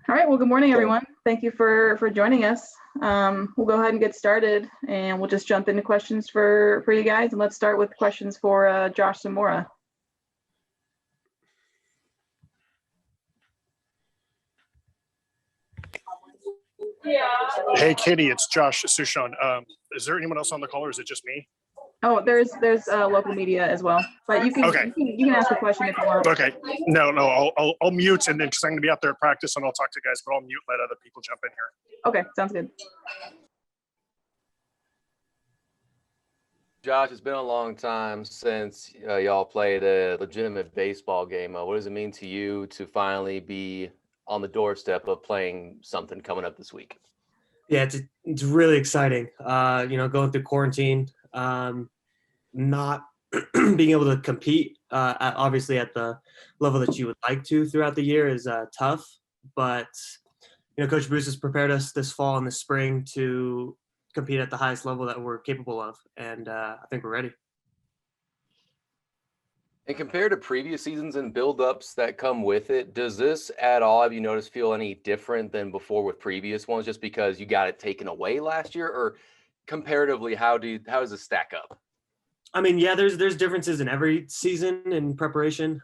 All right, well, good morning, everyone. Thank you for joining us. We'll go ahead and get started, and we'll just jump into questions for you guys. And let's start with questions for Josh Zamora. Hey, Katie, it's Josh Sushon. Is there anyone else on the call, or is it just me? Oh, there's local media as well, but you can ask a question if you want. Okay. No, I'll mute, and then because I'm going to be out there at practice, and I'll talk to guys, but I'll mute, let other people jump in here. Okay, sounds good. Josh, it's been a long time since y'all played a legitimate baseball game. What does it mean to you to finally be on the doorstep of playing something coming up this week? Yeah, it's really exciting. Going through quarantine, not being able to compete, obviously at the level that you would like to throughout the year is tough. But Coach Bruce has prepared us this fall and this spring to compete at the highest level that we're capable of, and I think we're ready. And compared to previous seasons and build-ups that come with it, does this at all, have you noticed, feel any different than before with previous ones, just because you got it taken away last year? Or comparatively, how does it stack up? I mean, yeah, there's differences in every season in preparation.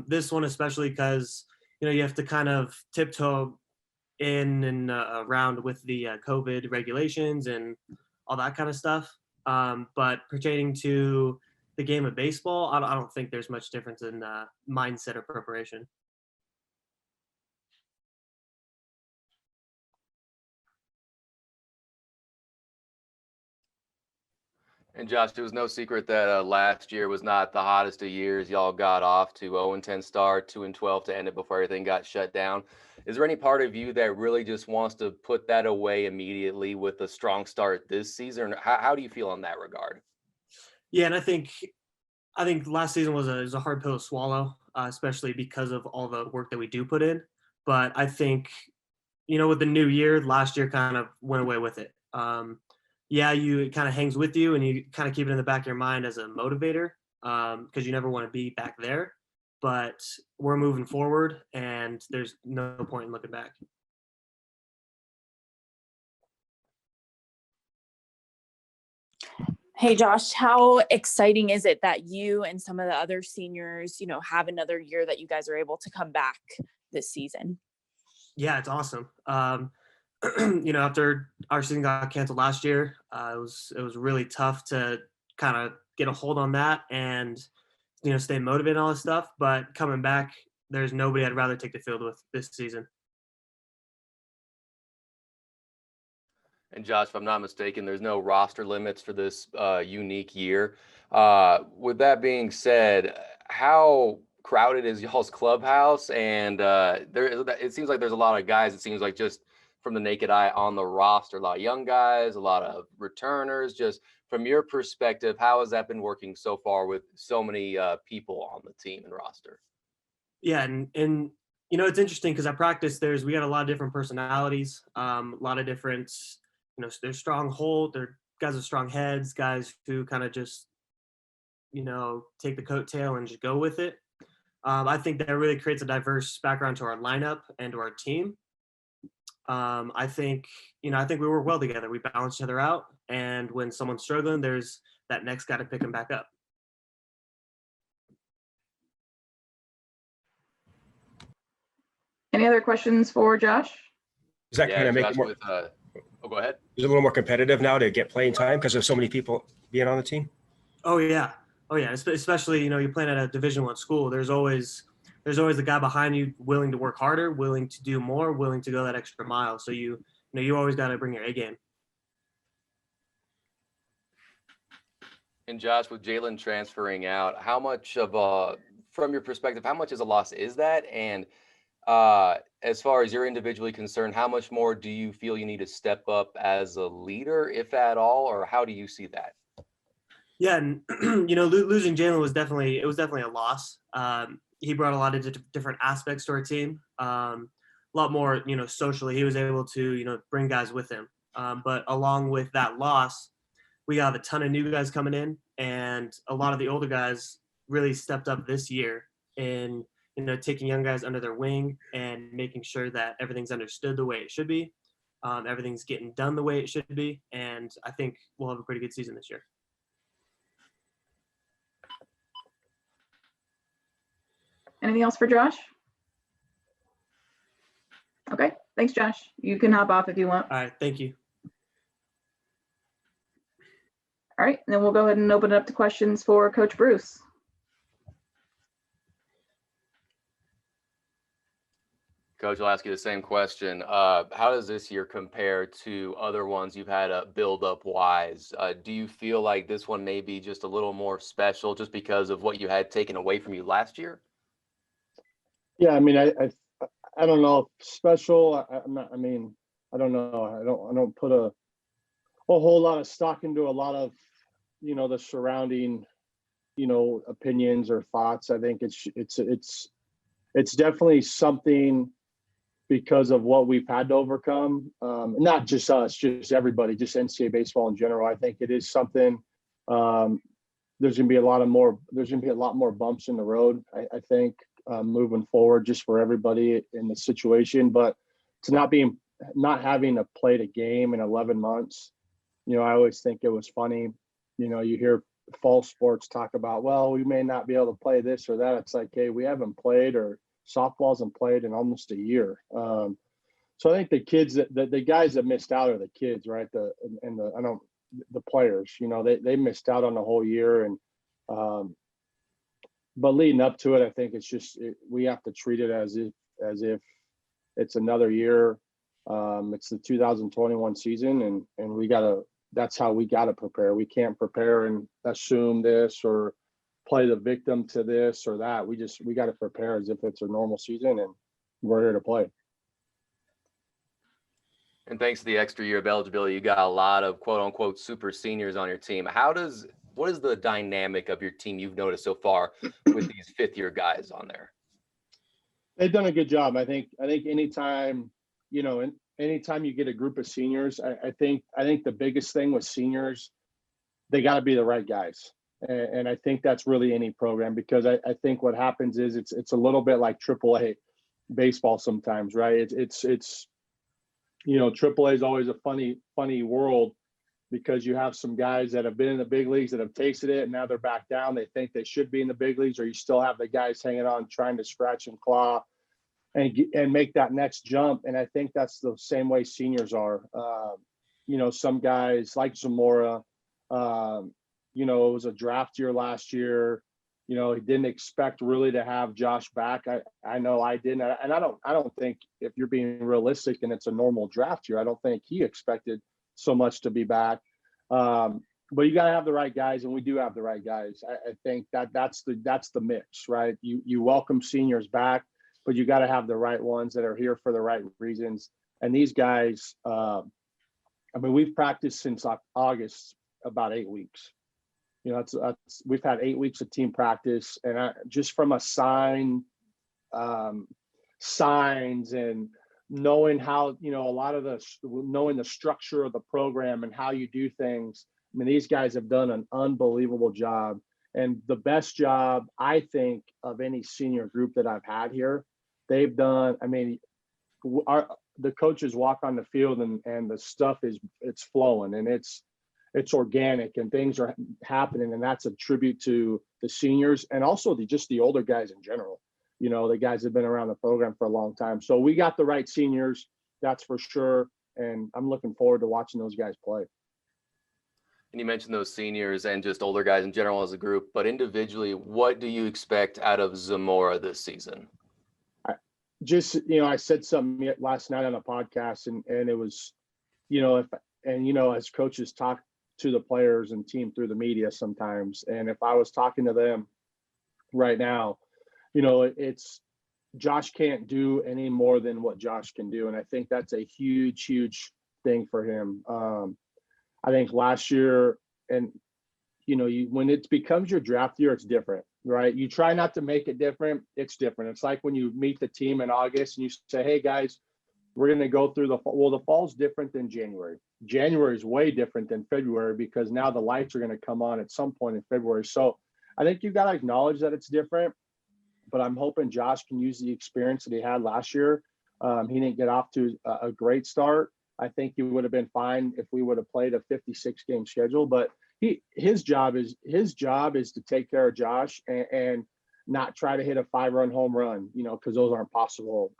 This one especially because you have to kind of tiptoe in and around with the COVID regulations and all that kind of stuff. But pertaining to the game of baseball, I don't think there's much difference in mindset or preparation. And Josh, it was no secret that last year was not the hottest of years. Y'all got off to 0-10 start, 2-12 to end it before everything got shut down. Is there any part of you that really just wants to put that away immediately with a strong start this season? How do you feel in that regard? Yeah, and I think last season was a hard pill to swallow, especially because of all the work that we do put in. But I think, with the new year, last year kind of went away with it. It kind of hangs with you, and you kind of keep it in the back of your mind as a motivator, because you never want to be back there. But we're moving forward, and there's no point in looking back. Hey, Josh, how exciting is it that you and some of the other seniors, have another year that you guys are able to come back this season? Yeah, it's awesome. After our season got canceled last year, it was really tough to kind of get a hold on that and, stay motivated and all this stuff. But coming back, there's nobody I'd rather take the field with this season. And Josh, if I'm not mistaken, there's no roster limits for this unique year. With that being said, how crowded is y'all's clubhouse? And it seems like there's a lot of guys, it seems like, just from the naked eye on the roster, a lot of young guys, a lot of returners. Just from your perspective, how has that been working so far with so many people on the team and roster? Yeah, and it's interesting because at practice we got a lot of different personalities, a lot of different, there's strong hold, there guys with strong heads, guys who kind of just, take the coattail and just go with it. I think that really creates a diverse background to our lineup and to our team. I think we work well together. We balance each other out, and when someone's struggling, there's that next guy to pick him back up. Any other questions for Josh? Does that kind of make it more? Go ahead. Is it a little more competitive now to get playing time because there's so many people being on the team? Oh yeah. Especially you're playing at a Division I school. There's always a guy behind you willing to work harder, willing to do more, willing to go that extra mile. So you always got to bring your A game. And Josh, with Jalen transferring out, how much of from your perspective, how much is a loss is that? And as far as you're individually concerned, how much more do you feel you need to step up as a leader, if at all, or how do you see that? Yeah, and losing Jalen was definitely a loss. He brought a lot of different aspects to our team. A lot more, socially, he was able to, bring guys with him. But along with that loss, we got a ton of new guys coming in, and a lot of the older guys really stepped up this year in, taking young guys under their wing and making sure that everything's understood the way it should be. Everything's getting done the way it should be. And I think we'll have a pretty good season this year. Anything else for Josh? Okay, thanks, Josh. You can hop off if you want. All right. Thank you. All right, and then we'll go ahead and open it up to questions for Coach Bruce. Coach, I'll ask you the same question. How does this year compare to other ones you've had build up wise? Do you feel like this one may be just a little more special just because of what you had taken away from you last year? Yeah, I mean, I don't know if special. I'm not. I mean, I don't know. I don't put a whole lot of stock into a lot of, the surrounding, opinions or thoughts. I think it's definitely something because of what we've had to overcome. Not just us, just everybody, just NCAA baseball in general. I think it is something. There's going to be a lot more bumps in the road. I think moving forward, just for everybody in the situation. But to not having to play a game in 11 months, I always think it was funny. You hear fall sports talk about, well, we may not be able to play this or that. It's like, hey, we haven't played, or softball hasn't played in almost a year. So I think the kids, the guys that missed out are the kids, right? The players, they missed out on the whole year. And but leading up to it, I think it's just we have to treat it as if it's another year. It's the 2021 season, and that's how we gotta prepare. We can't prepare and assume this or play the victim to this or that. We got to prepare as if it's a normal season, and we're here to play. And thanks to the extra year of eligibility, you got a lot of quote unquote super seniors on your team. What is the dynamic of your team you've noticed so far with these fifth year guys on there? They've done a good job. I think anytime you get a group of seniors, I think the biggest thing with seniors, they got to be the right guys. And I think that's really any program, because I think what happens is it's a little bit like AAA baseball sometimes, right? It's AAA is always a funny world, because you have some guys that have been in the big leagues that have tasted it, and now they're back down. They think they should be in the big leagues, or you still have the guys hanging on, trying to scratch and claw and make that next jump. And I think that's the same way seniors are. Some guys like Zamora, it was a draft year last year. He didn't expect really to have Josh back. I know I didn't. And I don't think, if you're being realistic and it's a normal draft year, I don't think he expected so much to be back. But you got to have the right guys, and we do have the right guys. I think that's the mix, right? You welcome seniors back, but you got to have the right ones that are here for the right reasons. And these guys, we've practiced since August, about 8 weeks. We've had 8 weeks of team practice, and just from a signs and knowing how, a lot of knowing the structure of the program and how you do things. These guys have done an unbelievable job, and the best job, I think, of any senior group that I've had here. They've done, the coaches walk on the field and the stuff it's flowing, and it's organic, and things are happening. And that's a tribute to the seniors, and also just the older guys in general. The guys have been around the program for a long time. So we got the right seniors, that's for sure. And I'm looking forward to watching those guys play. And you mentioned those seniors and just older guys in general as a group, but individually, what do you expect out of Zamora this season? I said something last night on a podcast, and it was, as coaches talk to the players and team through the media sometimes, and if I was talking to them right now, it's Josh can't do any more than what Josh can do. And I think that's a huge, huge thing for him. I think last year, and when it becomes your draft year, it's different, right? You try not to make it different. It's different. It's like when you meet the team in August and you say, hey guys, we're going to go through the fall's different than January. January is way different than February, because now the lights are going to come on at some point in February. So I think you got to acknowledge that it's different, but I'm hoping Josh can use the experience that he had last year. He didn't get off to a great start. I think he would have been fine if we would have played a 56 game schedule, but his job is to take care of Josh and not try to hit a 5-run home run, because those aren't possible.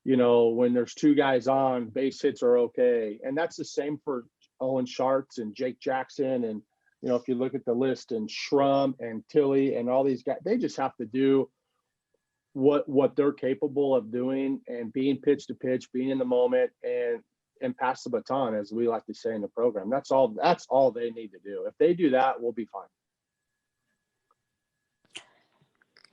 When there's 2 guys on, base hits are okay. And that's the same for Owen Sharts and Jake Jackson. And, if you look at the list, and Shrum and Tilly and all these guys, they just have to do what they're capable of doing and being pitch to pitch, being in the moment and pass the baton, as we like to say in the program. That's all they need to do. If they do that, we'll be fine.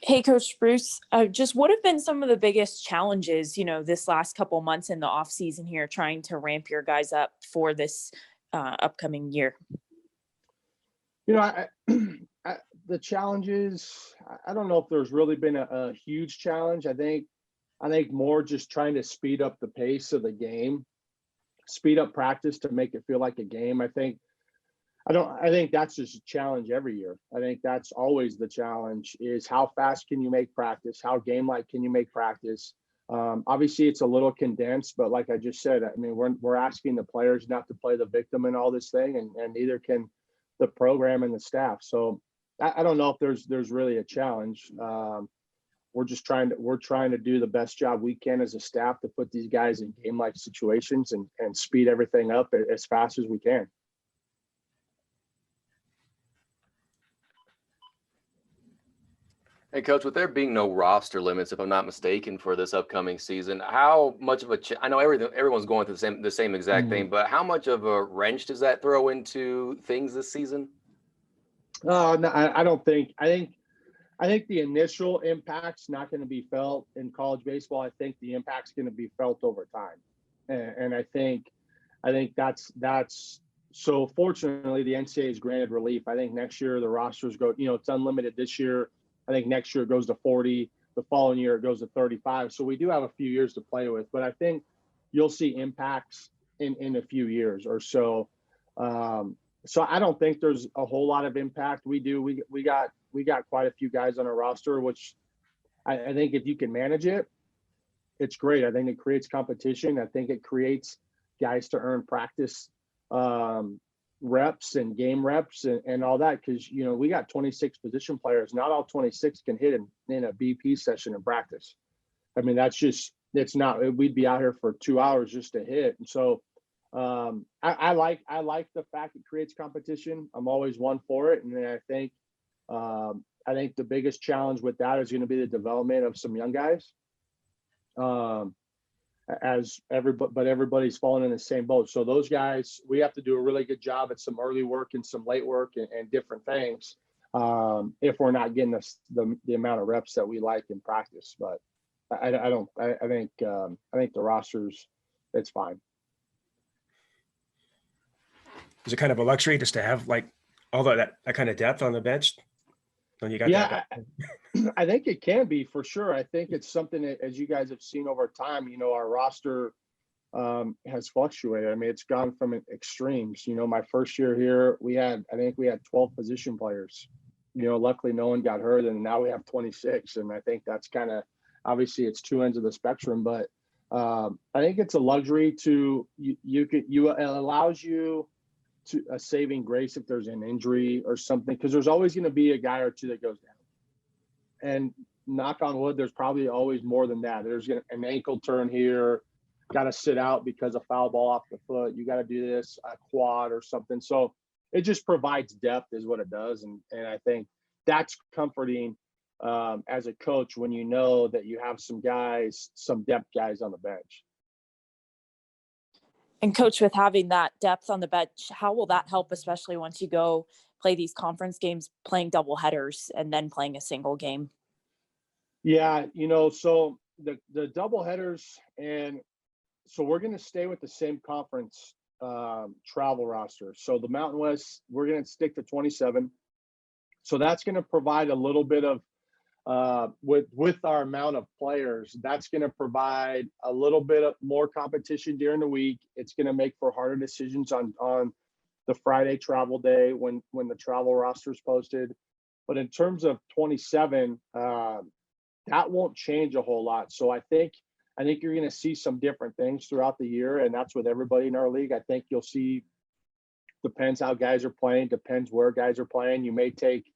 Hey, Coach Bruce, just what have been some of the biggest challenges, this last couple months in the off season here, trying to ramp your guys up for this upcoming year? The challenges, I don't know if there's really been a huge challenge. I think more just trying to speed up the pace of the game, speed up practice to make it feel like a game. I think that's just a challenge every year. I think that's always the challenge, is how fast can you make practice? How game-like can you make practice? Obviously it's a little condensed, but like I just said, I mean, we're asking the players not to play the victim in all this thing, and neither can the program and the staff. So I don't know if there's really a challenge. We're trying to do the best job we can as a staff to put these guys in game-like situations and speed everything up as fast as we can. Hey, Coach, with there being no roster limits, if I'm not mistaken, for this upcoming season, how much of I know everyone's going through the same exact thing, but how much of a wrench does that throw into things this season? No, I don't think. I think the initial impact's not going to be felt in college baseball. I think the impact's going to be felt over time, and I think that's so. Fortunately, the NCAA has granted relief. I think next year the rosters go. It's unlimited this year. I think next year it goes to 40. The following year it goes to 35. So we do have a few years to play with, but I think you'll see impacts in a few years or so. So I don't think there's a whole lot of impact. We got quite a few guys on our roster, which I think if you can manage it, it's great. I think it creates competition. I think it creates guys to earn practice reps and game reps and all that, because we got 26 position players. Not all 26 can hit in a BP session in practice. I mean, it's not, we'd be out here for 2 hours just to hit. And so I like the fact it creates competition. I'm always one for it. And then I think the biggest challenge with that is going to be the development of some young guys. But everybody's falling in the same boat. So those guys, we have to do a really good job at some early work and some late work and different things if we're not getting the amount of reps that we like in practice. But I think the rosters, it's fine. Is it kind of a luxury just to have like all that kind of depth on the bench when you got that? I think it can be, for sure. I think it's something that, as you guys have seen over time, our roster has fluctuated. I mean, it's gone from extremes. My first year here, I think we had 12 position players. Luckily no one got hurt, and now we have 26. And I think that's kind of, obviously it's two ends of the spectrum, but I think it's a luxury to it allows you to a saving grace if there's an injury or something, because there's always going to be a guy or two that goes down. And knock on wood, there's probably always more than that. There's an ankle turn here, got to sit out because of foul ball off the foot. You got to do this, a quad or something. So it just provides depth is what it does. And I think that's comforting as a coach when you know that you have some depth guys on the bench. And Coach, with having that depth on the bench, how will that help, especially once you go play these conference games, playing double headers and then playing a single game? Yeah, so the double headers, and so we're going to stay with the same conference travel roster. So the Mountain West, we're going to stick to 27. So that's going to provide a little bit of with our amount of players, that's going to provide a little bit of more competition during the week. It's going to make for harder decisions on the Friday travel day when the travel roster is posted. But in terms of 27, that won't change a whole lot. So I think you're going to see some different things throughout the year, and that's with everybody in our league. I think you'll see, depends how guys are playing, depends where guys are playing. You may take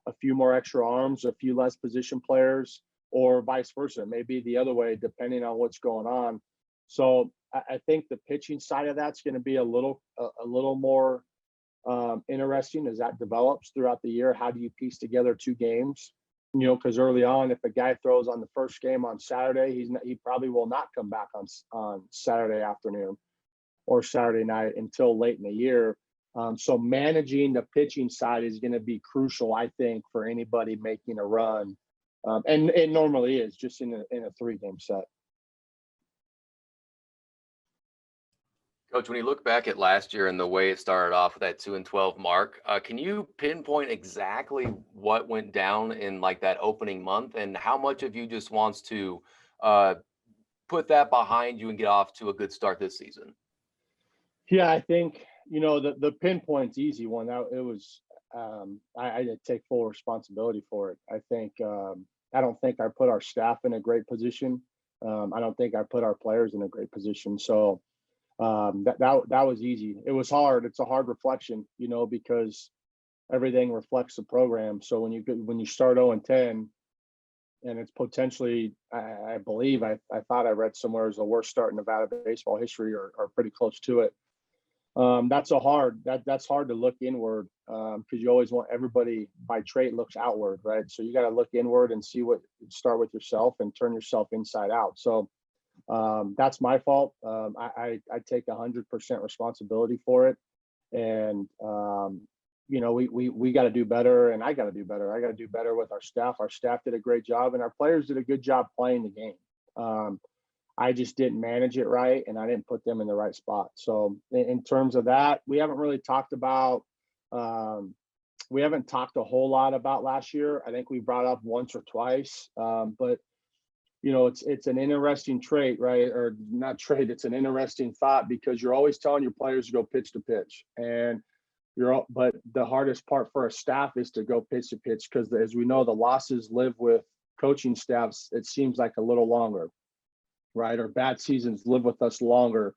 a few more extra arms, a few less position players, or vice versa. It may be the other way, depending on what's going on. So I think the pitching side of that's going to be a little more interesting as that develops throughout the year. How do you piece together 2 games? You know, because early on, if a guy throws on the first game on Saturday, he probably will not come back on Saturday afternoon or Saturday night until late in the year. So managing the pitching side is going to be crucial, I think, for anybody making a run. And it normally is just in a 3-game set. Coach, when you look back at last year and the way it started off with that 2-12 mark, can you pinpoint exactly what went down in like that opening month, and how much of you just wants to put that behind you and get off to a good start this season? Yeah, I think, you know, the pinpoint's easy one. It was, I did take full responsibility for it. I think, I don't think I put our staff in a great position. I don't think I put our players in a great position. So that was easy. It was hard. It's a hard reflection, you know, because everything reflects the program. So when you start 0-10, and it's potentially, I believe, I thought I read somewhere is the worst start in Nevada baseball history, or pretty close to it. That's hard to look inward, because you always want, everybody by trait looks outward, right? So you got to look inward and start with yourself and turn yourself inside out. So that's my fault. I take 100% responsibility for it, and you know, we got to do better, and I got to do better. I got to do better with our staff. Our staff did a great job, and our players did a good job playing the game. I just didn't manage it right, and I didn't put them in the right spot. So in terms of that, we haven't really talked about, we haven't talked a whole lot about last year. I think we brought up once or twice, but you know, it's an interesting trait, right? Or not trait, it's an interesting thought, because you're always telling your players to go pitch to pitch, and but the hardest part for a staff is to go pitch to pitch, because as we know, the losses live with coaching staffs, it seems like a little longer, right? Or bad seasons live with us longer.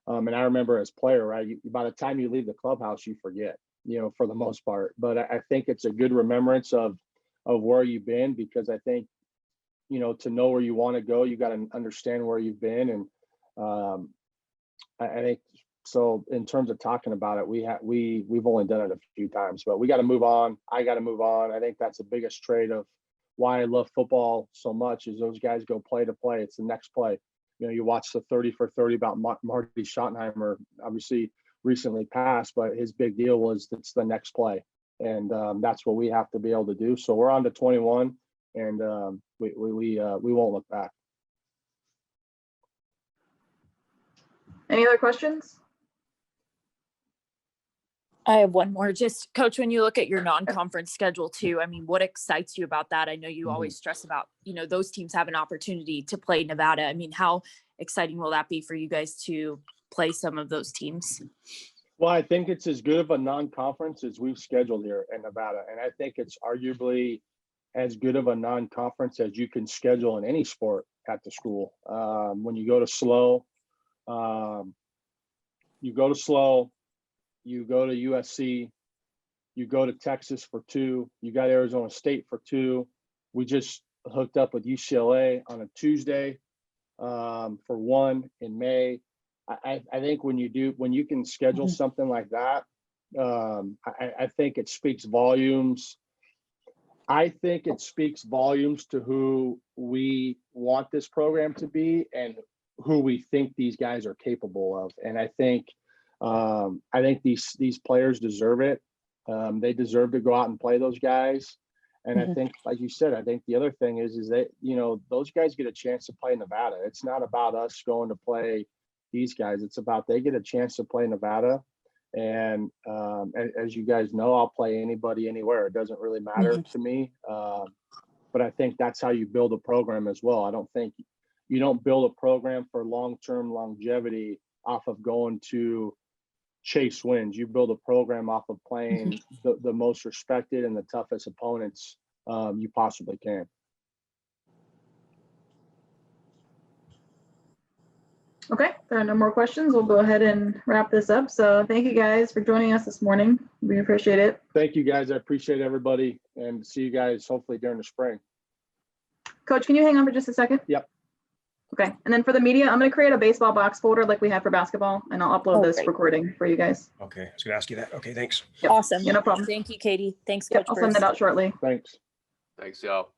And I remember as player, right, by the time you leave the clubhouse, you forget, you know, for the most part. But I think it's a good remembrance of where you've been, because I think, you know, to know where you want to go, you got to understand where you've been. And I think, so in terms of talking about it, we've only done it a few times, but we got to move on. I got to move on. I think that's the biggest trait of why I love football so much, is those guys go play to play. It's the next play. You know, you watch the 30 for 30 about Marty Schottenheimer, obviously recently passed, but his big deal was it's the next play. And that's what we have to be able to do. So we're on to 21, and we won't look back. Any other questions? I have one more. Just, Coach, when you look at your non-conference schedule too, I mean, what excites you about that? I know you always stress about, you know, those teams have an opportunity to play Nevada. I mean, how exciting will that be for you guys to play some of those teams? Well, I think it's as good of a non-conference as we've scheduled here in Nevada. And I think it's arguably as good of a non-conference as you can schedule in any sport at the school. When you go to SLO, you go to USC, you go to Texas for 2, you got Arizona State for 2. We just hooked up with UCLA on a Tuesday for 1 in May. I think when you can schedule something like that, I think it speaks volumes. I think it speaks volumes to who we want this program to be and who we think these guys are capable of. And I think these players deserve it. They deserve to go out and play those guys. And I think, like you said, I think the other thing is that, you know, those guys get a chance to play Nevada. It's not about us going to play these guys. It's about they get a chance to play Nevada. And as you guys know, I'll play anybody anywhere. It doesn't really matter to me. But I think that's how you build a program as well. I don't think you don't build a program for long-term longevity off of going to chase wins. You build a program off of playing the most respected and the toughest opponents you possibly can. Okay, there are no more questions. We'll go ahead and wrap this up. So thank you guys for joining us this morning. We appreciate it. Thank you, guys. I appreciate everybody, and see you guys hopefully during the spring. Coach, can you hang on for just a second? Yep. Okay, and then for the media, I'm going to create a baseball box folder like we have for basketball, and I'll upload Oh, this great. recording for you guys. Okay, I was gonna ask you that. Okay, thanks. Yep. Awesome. Yeah, no problem. Thank you, Katie. Thanks, Yep, Coach I'll send Bruce. it out shortly. Thanks. Thanks, y'all.